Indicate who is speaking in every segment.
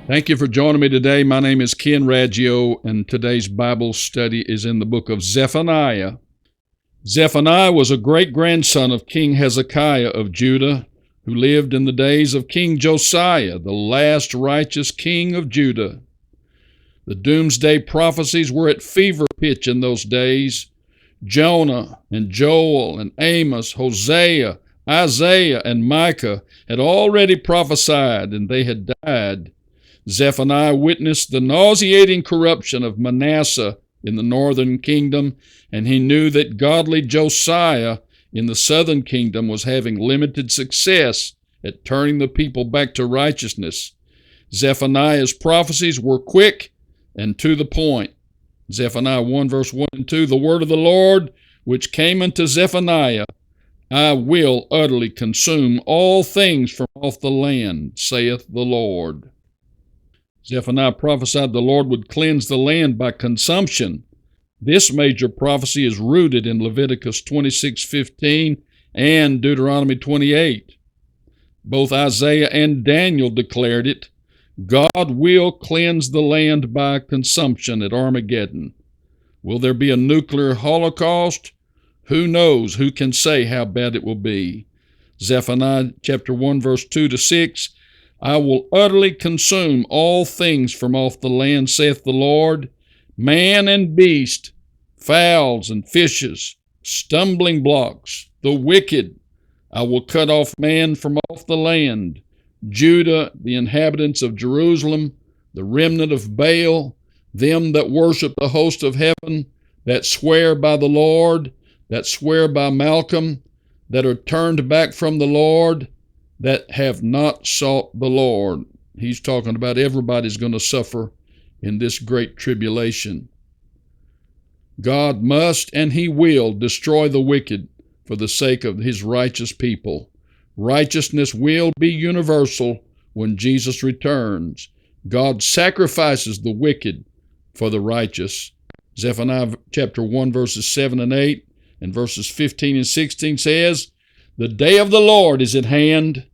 Speaker 1: Thank you for joining me today. My name is Ken Raggio, and today's Bible study is in the book of Zephaniah. Zephaniah was a great-grandson of King Hezekiah of Judah, who lived in the days of King Josiah, the last righteous king of Judah. The doomsday prophecies were at fever pitch in those days. Jonah and Joel and Amos, Hosea, Isaiah, and Micah had already prophesied, and they had died. Zephaniah witnessed the nauseating corruption of Manasseh in the northern kingdom, and he knew that godly Josiah in the southern kingdom was having limited success at turning the people back to righteousness. Zephaniah's prophecies were quick and to the point. Zephaniah 1 verse 1 and 2, the word of the Lord which came unto Zephaniah, I will utterly consume all things from off the land, saith the Lord. Zephaniah prophesied the Lord would cleanse the land by consumption. This major prophecy is rooted in Leviticus 26:15 and Deuteronomy 28. Both Isaiah and Daniel declared it. God will cleanse the land by consumption at Armageddon. Will there be a nuclear holocaust? Who knows? Who can say how bad it will be? Zephaniah chapter 1 verse 2 to 6, I will utterly consume all things from off the land, saith the Lord, man and beast, fowls and fishes, stumbling blocks, the wicked. I will cut off man from off the land, Judah, the inhabitants of Jerusalem, the remnant of Baal, them that worship the host of heaven, that swear by the Lord, that swear by Malcolm, that are turned back from the Lord, that have not sought the Lord. He's talking about everybody's going to suffer in this great tribulation. God must and he will destroy the wicked for the sake of his righteous people. Righteousness will be universal when Jesus returns. God sacrifices the wicked for the righteous. Zephaniah chapter 1 verses 7 and 8 and verses 15 and 16 says, the day of the Lord is at hand,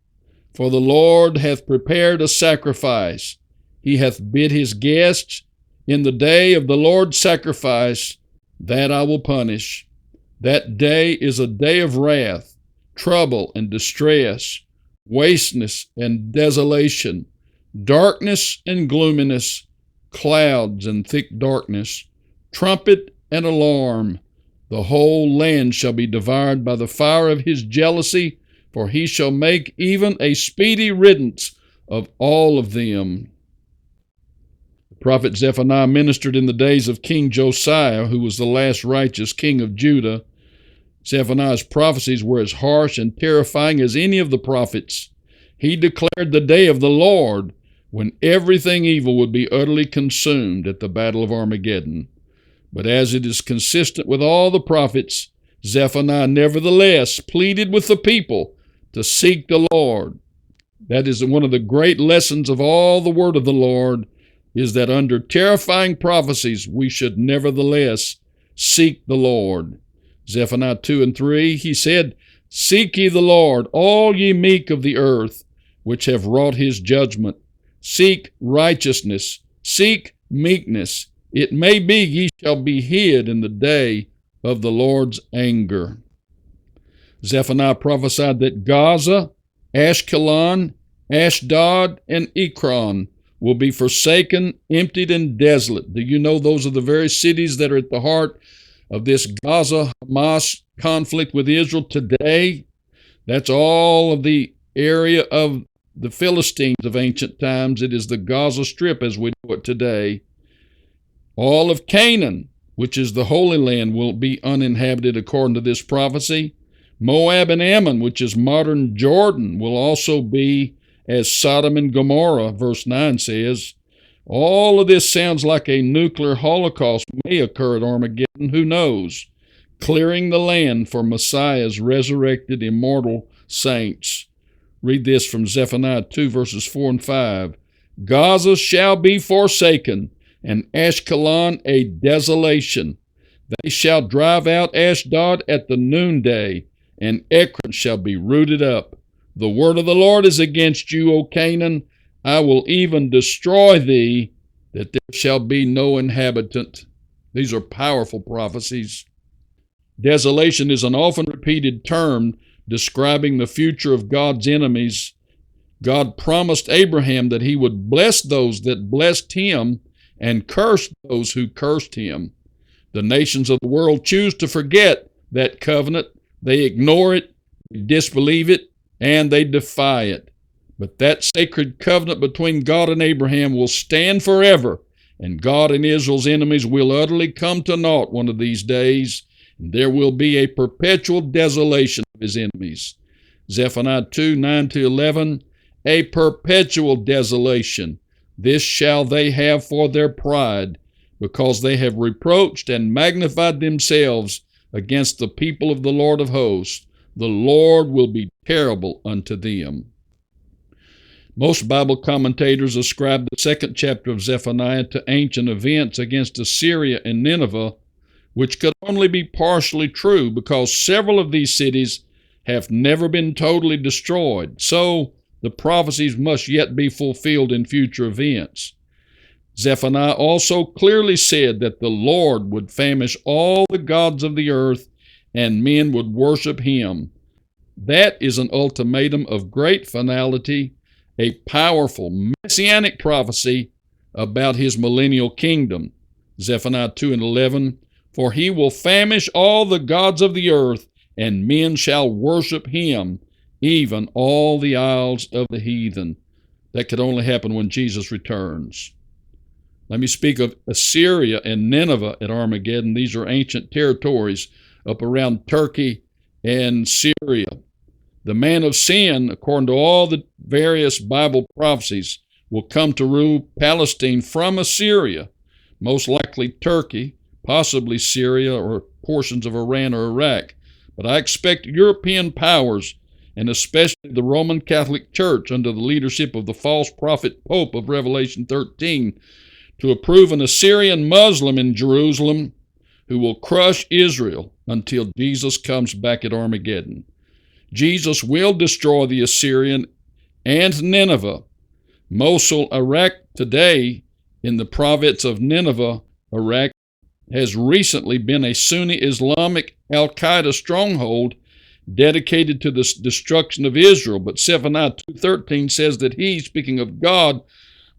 Speaker 1: for the Lord hath prepared a sacrifice. He hath bid his guests, in the day of the Lord's sacrifice, that I will punish. That day is a day of wrath, trouble and distress, wasteness and desolation, darkness and gloominess, clouds and thick darkness, trumpet and alarm. The whole land shall be devoured by the fire of his jealousy, for he shall make even a speedy riddance of all of them. The prophet Zephaniah ministered in the days of King Josiah, who was the last righteous king of Judah. Zephaniah's prophecies were as harsh and terrifying as any of the prophets. He declared the day of the Lord, when everything evil would be utterly consumed at the battle of Armageddon. But as it is consistent with all the prophets, Zephaniah nevertheless pleaded with the people to seek the Lord. That is one of the great lessons of all the word of the Lord, is that under terrifying prophecies we should nevertheless seek the Lord. Zephaniah 2 and 3, he said, seek ye the Lord, all ye meek of the earth, which have wrought his judgment. Seek righteousness, seek meekness. It may be ye shall be hid in the day of the Lord's anger. Zephaniah prophesied that Gaza, Ashkelon, Ashdod, and Ekron will be forsaken, emptied, and desolate. Do you know those are the very cities that are at the heart of this Gaza-Hamas conflict with Israel today? That's all of the area of the Philistines of ancient times. It is the Gaza Strip as we know it today. All of Canaan, which is the Holy Land, will be uninhabited according to this prophecy. Moab and Ammon, which is modern Jordan, will also be as Sodom and Gomorrah, verse 9 says. All of this sounds like a nuclear holocaust may occur at Armageddon. Who knows? Clearing the land for Messiah's resurrected immortal saints. Read this from Zephaniah 2, verses 4 and 5. Gaza shall be forsaken, and Ashkelon a desolation. They shall drive out Ashdod at the noonday, and Ekron shall be rooted up. The word of the Lord is against you, O Canaan. I will even destroy thee, that there shall be no inhabitant. These are powerful prophecies. Desolation is an often repeated term describing the future of God's enemies. God promised Abraham that he would bless those that blessed him and curse those who cursed him. The nations of the world choose to forget that covenant. They ignore it, they disbelieve it, and they defy it. But that sacred covenant between God and Abraham will stand forever, and God and Israel's enemies will utterly come to naught one of these days, and there will be a perpetual desolation of his enemies. Zephaniah 2, 9-11, a perpetual desolation. This shall they have for their pride, because they have reproached and magnified themselves against the people of the Lord of hosts. The Lord will be terrible unto them. Most Bible commentators ascribe the second chapter of Zephaniah to ancient events against Assyria and Nineveh, which could only be partially true because several of these cities have never been totally destroyed. So the prophecies must yet be fulfilled in future events. Zephaniah also clearly said that the Lord would famish all the gods of the earth and men would worship him. That is an ultimatum of great finality, a powerful messianic prophecy about his millennial kingdom. Zephaniah 2:11, for he will famish all the gods of the earth, and men shall worship him, even all the isles of the heathen. That could only happen when Jesus returns. Let me speak of Assyria and Nineveh at Armageddon. These are ancient territories up around Turkey and Syria. The man of sin, according to all the various Bible prophecies, will come to rule Palestine from Assyria, most likely Turkey, possibly Syria or portions of Iran or Iraq. But I expect European powers, and especially the Roman Catholic Church under the leadership of the false prophet Pope of Revelation 13, to approve an Assyrian Muslim in Jerusalem who will crush Israel until Jesus comes back at Armageddon. Jesus will destroy the Assyrian and Nineveh. Mosul, Iraq today, in the province of Nineveh, Iraq, has recently been a Sunni Islamic Al-Qaeda stronghold dedicated to the destruction of Israel. But Zephaniah 2:13 says that he, speaking of God,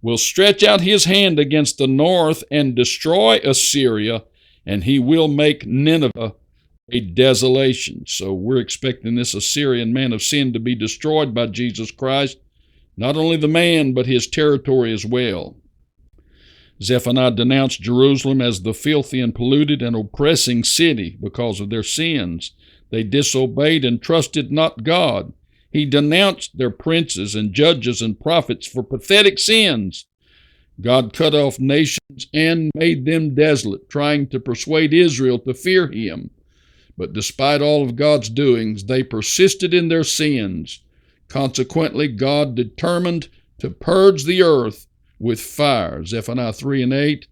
Speaker 1: will stretch out his hand against the north and destroy Assyria, and he will make Nineveh a desolation. So we're expecting this Assyrian man of sin to be destroyed by Jesus Christ, not only the man, but his territory as well. Zephaniah denounced Jerusalem as the filthy and polluted and oppressing city because of their sins. They disobeyed and trusted not God. He denounced their princes and judges and prophets for pathetic sins. God cut off nations and made them desolate, trying to persuade Israel to fear him. But despite all of God's doings, they persisted in their sins. Consequently, God determined to purge the earth with fire. Zephaniah 3:8,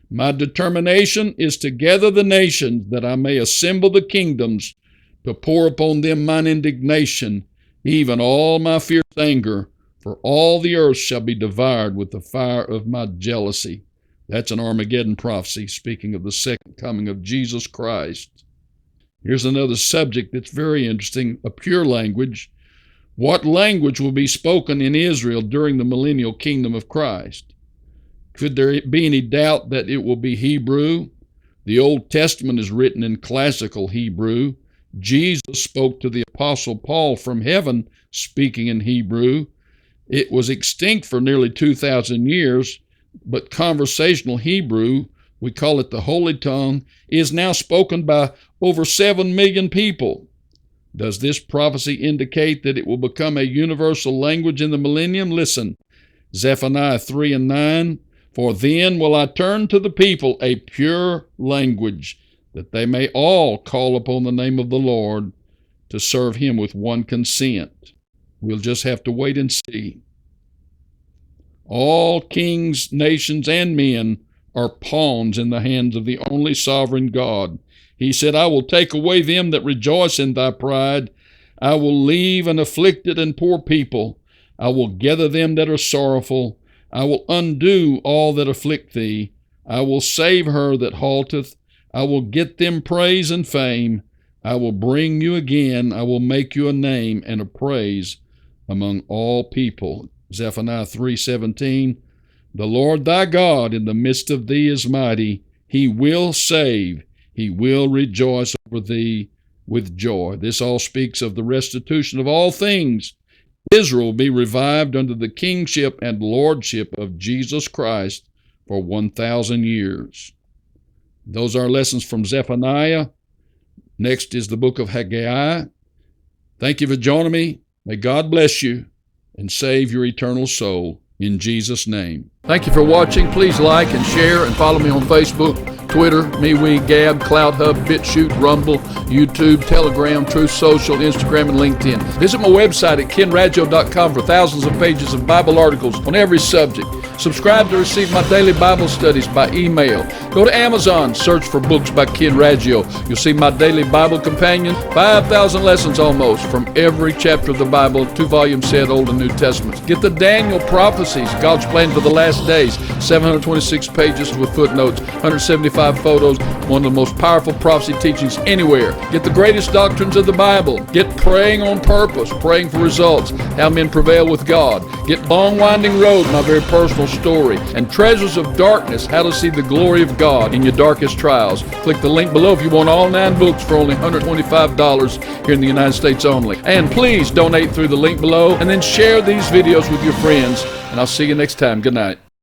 Speaker 1: my determination is to gather the nations, that I may assemble the kingdoms, to pour upon them mine indignation, even all my fierce anger, for all the earth shall be devoured with the fire of my jealousy. That's an Armageddon prophecy, speaking of the second coming of Jesus Christ. Here's another subject that's very interesting, a pure language. What language will be spoken in Israel during the millennial kingdom of Christ? Could there be any doubt that it will be Hebrew? The Old Testament is written in classical Hebrew. Jesus spoke to the Apostle Paul from heaven, speaking in Hebrew. It was extinct for nearly 2,000 years, but conversational Hebrew, we call it the Holy Tongue, is now spoken by over 7 million people. Does this prophecy indicate that it will become a universal language in the millennium? Listen, Zephaniah 3:9, for then will I turn to the people a pure language, that they may all call upon the name of the Lord to serve him with one consent. We'll just have to wait and see. All kings, nations, and men are pawns in the hands of the only sovereign God. He said, I will take away them that rejoice in thy pride. I will leave an afflicted and poor people. I will gather them that are sorrowful. I will undo all that afflict thee. I will save her that halteth. I will get them praise and fame. I will bring you again. I will make you a name and a praise among all people. Zephaniah 3:17. The Lord thy God in the midst of thee is mighty. He will save. He will rejoice over thee with joy. This all speaks of the restitution of all things. Israel will be revived under the kingship and lordship of Jesus Christ for 1,000 years. Those are lessons from Zephaniah. Next is the book of Haggai. Thank you for joining me. May God bless you and save your eternal soul in Jesus' name. Thank you for watching. Please like and share and follow me on Facebook, Twitter, MeWe, Gab, CloudHub, BitChute, Rumble, YouTube, Telegram, Truth Social, Instagram, and LinkedIn. Visit my website at KenRaggio.com for thousands of pages of Bible articles on every subject. Subscribe to receive my daily Bible studies by email. Go to Amazon, search for books by Ken Raggio. You'll see my daily Bible companion, 5,000 lessons almost from every chapter of the Bible, 2-volume set, Old and New Testaments. Get the Daniel prophecies, God's plan for the last days, 726 pages with footnotes, 175 photos, one of the most powerful prophecy teachings anywhere. Get the greatest doctrines of the Bible. Get praying on purpose, praying for results, how men prevail with God. Get Long Winding Road, my very personal story, and Treasures of Darkness, how to see the glory of God in your darkest trials. Click the link below if you want all 9 books for only $125 here in the United States only. And please donate through the link below, and then share these videos with your friends. And I'll see you next time. Good night.